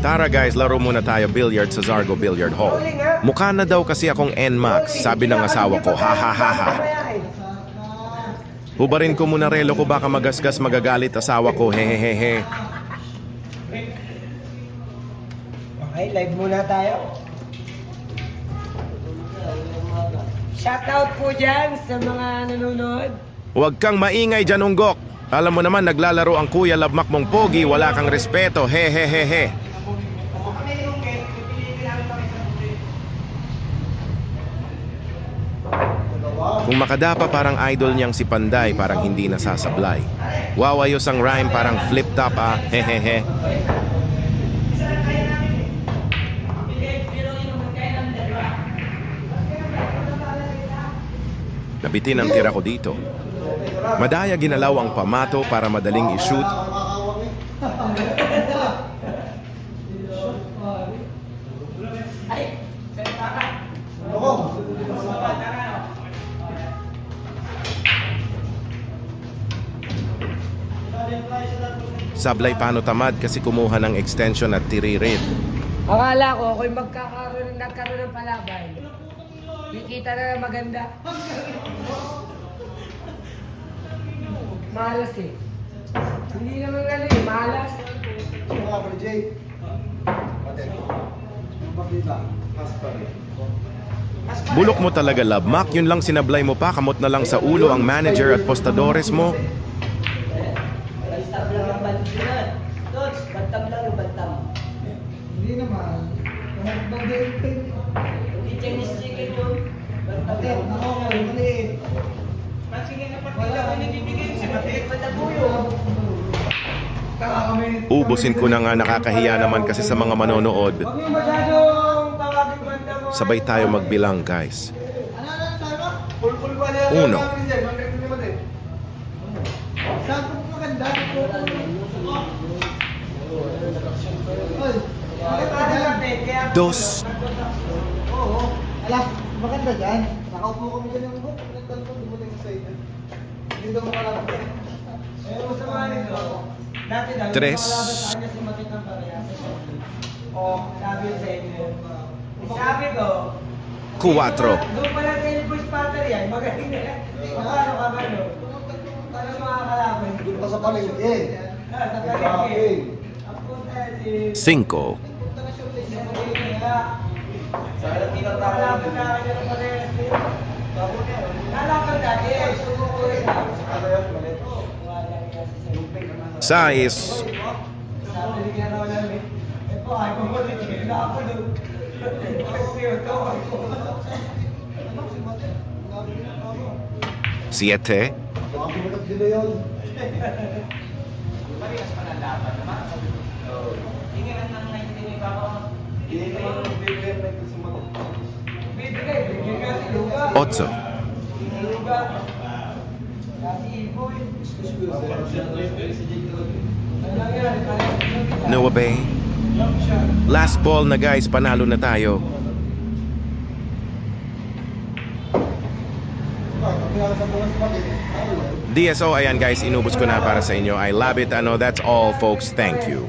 Tara guys, laro muna tayo billiard sa Zargo Billiard Hall. Mukha na daw kasi akong NMAX, sabi ng asawa ko, ha ha ha ha. Hubarin ko muna relo ko, baka magasgas magagalit asawa ko, hehehehe. Okay, live muna tayo. Shoutout po dyan sa mga nanonood. Huwag kang maingay dyan, Unggok. Alam mo naman, naglalaro ang Kuya Labmak mong pogi, wala kang respeto, hehehehe. Kung makadapa parang idol niyang si Panday, parang hindi nasasablay. Wow, ayos ang rhyme, parang flip top ah, hehehe. Nabitin ang tira ko dito. Madaya ginalaw ang pamato para madaling i-shoot. Sablay paano tamad kasi kumuha ng extension at tiririt. Akala ko ako'y nagkaroon ng palaban. Kikita na ng maganda. Malas eh. Hindi naman ano eh, malas. Bulok mo talaga, Labmak. Yun lang sinablay mo pa. Kamot na lang sa ulo ang manager at postadores mo. Bantam lang ang bantam. Tots, bantam lang yung bantam. Hindi naman. Hindi Chinese chicken yun. Bantam Mati, lang. ako, maliit. Wala ko nagibigay si Mati. Patabuyo. Ubusin ko na nga, nakakahiya naman kasi sa mga manonood. Huwag yung masyadong tawagin bantam mo. Sabay tayo magbilang, guys. Ano sabi mo? Pulpul pa niya. Uno. Sabi mo maganda. Oy, maganda dyan. Dos. Oo. Ala, maganda dyan. Nakaupo kami dyan yung book. Nagtanong ko, dumating sa inyo. Hindi daw makalabas. Eh, masama nito. Dati daw, Tres. yung makalabas sa kanya si Matik ng parehas. O, sabi sa inyo. Sabi ko, Kuwatro. doon pala sa inyo push pattern yan. Magaling na yan. Paano ka ba, no? Paano makakalaban? Doon pa sa palengke. Sa palengke. Ang punta si... Cinco. Sa tinatawag sa akin ng parehas nila. Nalaban dati eh. Sumukulit na. Sais. Sabi niya raw namin, eh po, ay pumunit siya na ako doon. Siete. Baka pumunod sila yun. Parehas pa ng laban naman. Tingnan ng 19 ni Papa. Hindi naman bibigyan na ito sa mga. Bibigay kasi luga. Otso. Luga. Kasi iboy. Noah Bay. Last ball na guys, panalo na tayo. DSO, ayan guys, inubos ko na para sa inyo. I love it. Ano, that's all folks. Thank you.